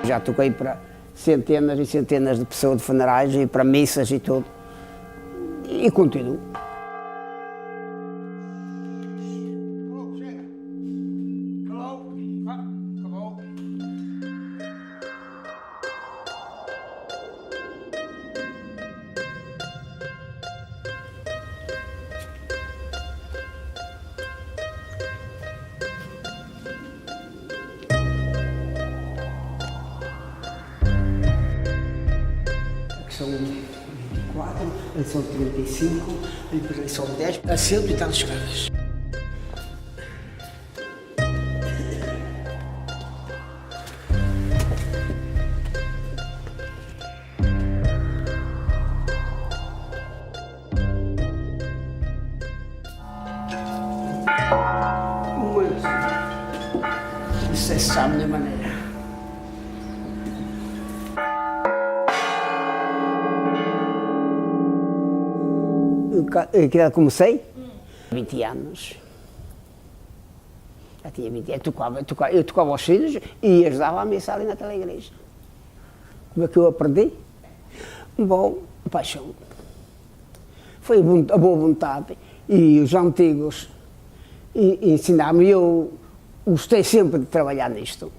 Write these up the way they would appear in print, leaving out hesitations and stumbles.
Já toquei para centenas e centenas de pessoas de funerais e para missas e tudo. E continuo. São 24, ali são 35, e depois ali são 10, a 100 e tal escadas. Isso é só a minha maneira. Que comecei? 20 anos. Já tinha 20 anos. Eu tocava aos filhos e ajudava a missa ali naquela igreja. Como é que eu aprendi? Bom, paixão. Foi a boa vontade e os antigos ensinaram-me. Eu gostei sempre de trabalhar nisto.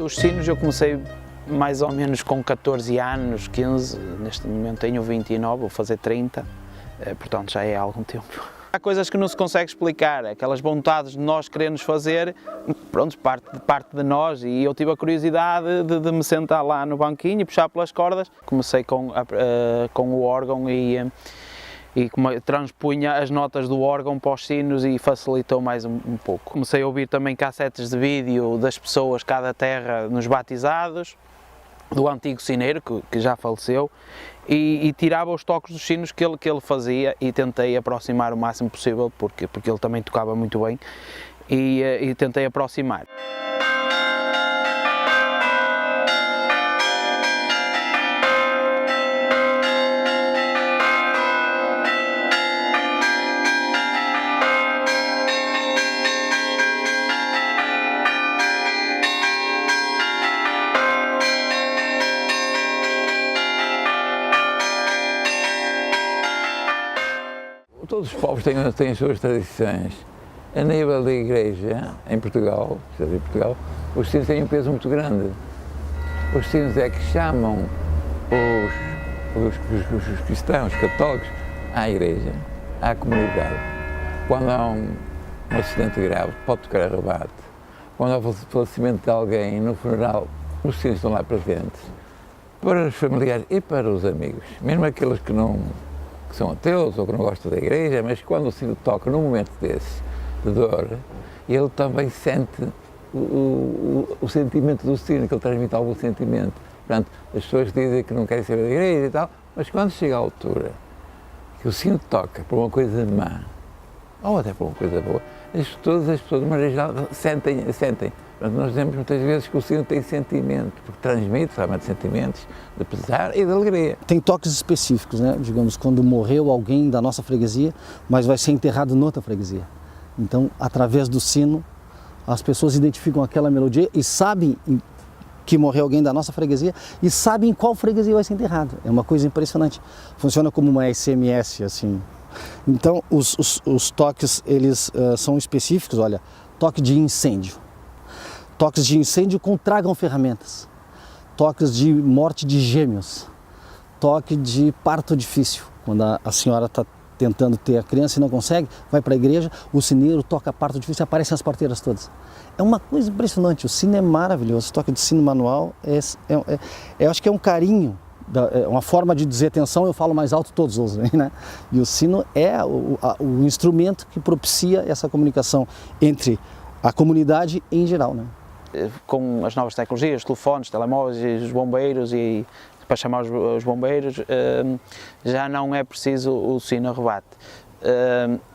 Os sinos eu comecei mais ou menos com 14 anos, 15, neste momento tenho 29, vou fazer 30, portanto já é há algum tempo. Há coisas que não se consegue explicar, aquelas vontades de nós queremos fazer, pronto, parte de nós, e eu tive a curiosidade de me sentar lá no banquinho e puxar pelas cordas. Comecei com o órgão e transpunha as notas do órgão para os sinos e facilitou mais um pouco. Comecei a ouvir também cassetes de vídeo das pessoas cá da terra nos batizados, do antigo sineiro, que já faleceu, e tirava os toques dos sinos que ele fazia e tentei aproximar o máximo possível, porque ele também tocava muito bem, e tentei aproximar. Todos os povos têm as suas tradições. A nível da igreja, em Portugal, os sinos têm um peso muito grande. Os sinos é que chamam os cristãos, católicos, à igreja, à comunidade. Quando há um acidente grave, pode tocar a rebate. Quando há o falecimento de alguém no funeral, os sinos estão lá presentes. Para os familiares e para os amigos, mesmo aqueles que são ateus ou que não gostam da igreja, mas quando o sino toca num momento desse, de dor, ele também sente o sentimento do sino, que ele transmite algum sentimento. Portanto, as pessoas dizem que não querem saber da igreja e tal, mas quando chega a altura que o sino toca por uma coisa má, ou até por uma coisa boa, todas as pessoas, de maneira geral, sentem. Portanto, nós dizemos muitas vezes que o sino tem sentimento, porque transmite realmente sentimentos de pesar e de alegria. Tem toques específicos, né? Digamos, quando morreu alguém da nossa freguesia, mas vai ser enterrado noutra freguesia. Então, através do sino, as pessoas identificam aquela melodia e sabem que morreu alguém da nossa freguesia e sabem em qual freguesia vai ser enterrado. É uma coisa impressionante. Funciona como uma SMS, assim. Então, os toques, eles são específicos, olha, toque de incêndio. Toques de incêndio com tragam ferramentas. toques de morte de gêmeos, toque de parto difícil, quando a senhora está tentando ter a criança e não consegue, vai para a igreja, o sineiro toca parto difícil e aparecem as parteiras todas. É uma coisa impressionante, o sino é maravilhoso, o toque de sino manual eu acho que é um carinho, é uma forma de dizer atenção, eu falo mais alto, todos ouvem, né? E o sino é o instrumento que propicia essa comunicação entre a comunidade em geral, né? Com as novas tecnologias, telefones, telemóveis e os bombeiros e para chamar os bombeiros, já não é preciso o sino a rebate.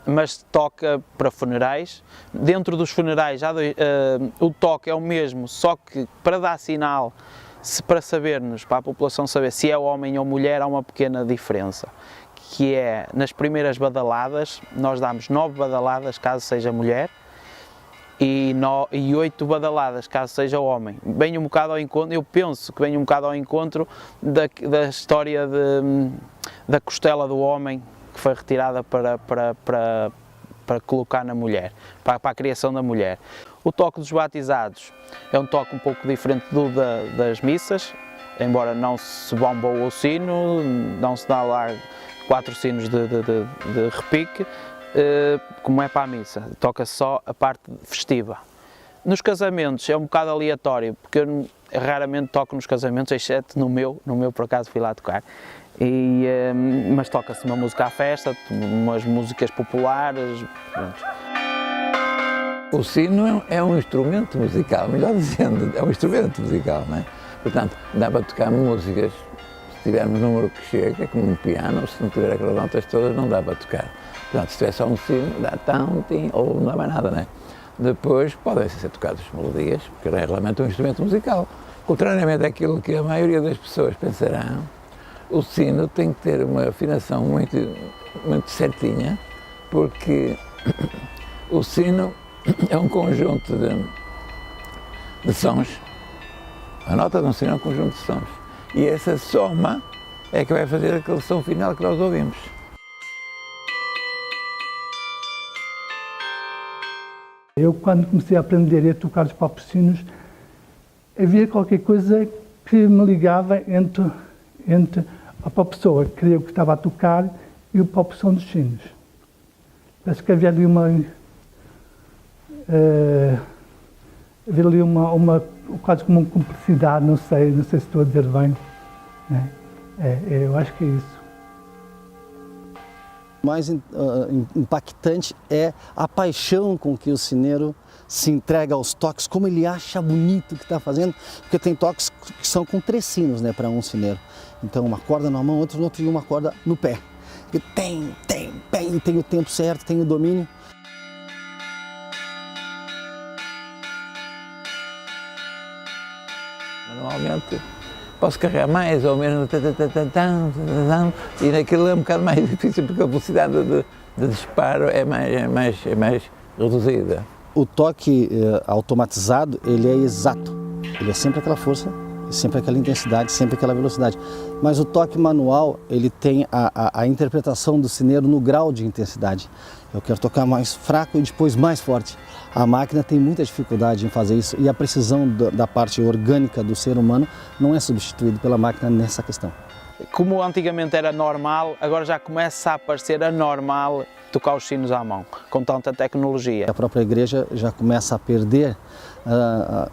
Mas toca para funerais. Dentro dos funerais o toque é o mesmo, só que para dar sinal, para sabermos, para a população saber se é homem ou mulher, há uma pequena diferença, que é nas primeiras badaladas, nós damos 9 badaladas caso seja mulher, e 8 badaladas caso seja homem. Vem um bocado ao encontro, eu penso que vem um bocado ao encontro da história da costela do homem que foi retirada para colocar na mulher, para a criação da mulher. O toque dos batizados é um toque um pouco diferente das missas, embora não se bomba o sino, não se dá lá 4 sinos de repique, como é para a missa, toca só a parte festiva. Nos casamentos é um bocado aleatório, porque eu raramente toco nos casamentos, exceto no meu por acaso fui lá tocar. Mas toca-se uma música à festa, umas músicas populares. Pronto. O sino é um instrumento musical, melhor dizendo, é um instrumento musical, não é? Portanto, dá para tocar músicas, se tivermos um número que chega, como um piano, se não tiver aquelas notas todas, não dá para tocar. Portanto, se tiver só um sino, dá tão, tim, ou não dá mais nada, não é? Depois podem ser tocadas melodias, porque é realmente um instrumento musical. Contrariamente àquilo que a maioria das pessoas pensarão, o sino tem que ter uma afinação muito, muito certinha, porque o sino é um conjunto de sons. A nota de um sino é um conjunto de sons. E essa soma é que vai fazer aquele som final que nós ouvimos. Eu, quando comecei a aprender a tocar os próprios sinos, havia qualquer coisa que me ligava entre a própria pessoa que eu que estava a tocar e o próprio som dos sinos. Parece que havia ali quase como uma cumplicidade, não sei se estou a dizer bem. Né? Eu acho que é isso. O mais impactante é a paixão com que o sineiro se entrega aos toques, como ele acha bonito o que está fazendo, porque tem toques que são com 3 sinos, né, para um sineiro. Então uma corda na mão, outro no outro e uma corda no pé. E tem o tempo certo, tem o domínio. Manualmente posso carregar mais ou menos e naquilo é um bocado mais difícil porque a velocidade de disparo é mais reduzida. O toque automatizado, ele é exato, ele é sempre aquela força, sempre aquela intensidade, sempre aquela velocidade. Mas o toque manual, ele tem a interpretação do sineiro no grau de intensidade. Eu quero tocar mais fraco e depois mais forte. A máquina tem muita dificuldade em fazer isso e a precisão da parte orgânica do ser humano não é substituída pela máquina nessa questão. Como antigamente era normal, agora já começa a aparecer anormal tocar os sinos à mão, com tanta tecnologia. A própria igreja já começa a perder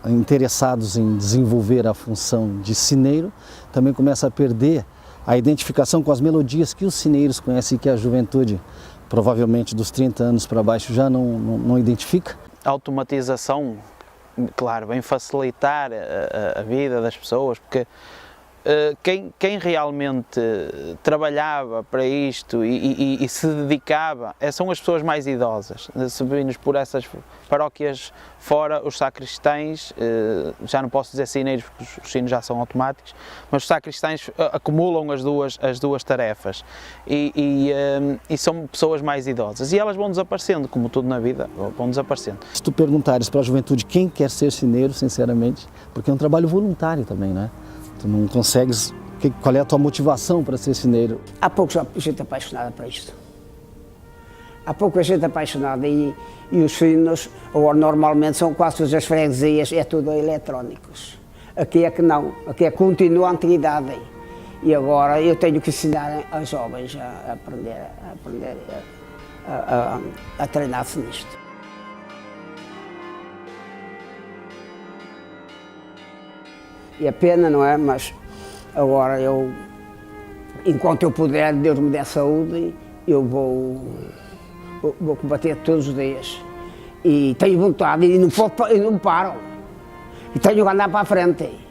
interessados em desenvolver a função de sineiro, também começa a perder a identificação com as melodias que os sineiros conhecem e que a juventude, provavelmente dos 30 anos para baixo, já não identifica. A automatização, claro, vem facilitar a vida das pessoas, porque quem realmente trabalhava para isto e se dedicava são as pessoas mais idosas. Se virmos por essas paróquias fora, os sacristães, já não posso dizer sineiros porque os sinos já são automáticos, mas os sacristães acumulam as duas tarefas e são pessoas mais idosas e elas vão desaparecendo, como tudo na vida, vão desaparecendo. Se tu perguntares para a juventude quem quer ser sineiro, sinceramente, porque é um trabalho voluntário também, né? Tu não consegues... Qual é a tua motivação para ser sineiro? Há pouca gente apaixonada para isto. Há pouca gente apaixonada e os sinos, ou normalmente são quase todas as freguesias, é tudo eletrónicos. Aqui é que não, aqui é que continua a antiguidade. E agora eu tenho que ensinar aos jovens a aprender a treinar-se nisto. E a pena, não é? Mas agora enquanto eu puder, Deus me dê saúde, eu vou combater todos os dias. E tenho vontade e não paro. E tenho que andar para a frente.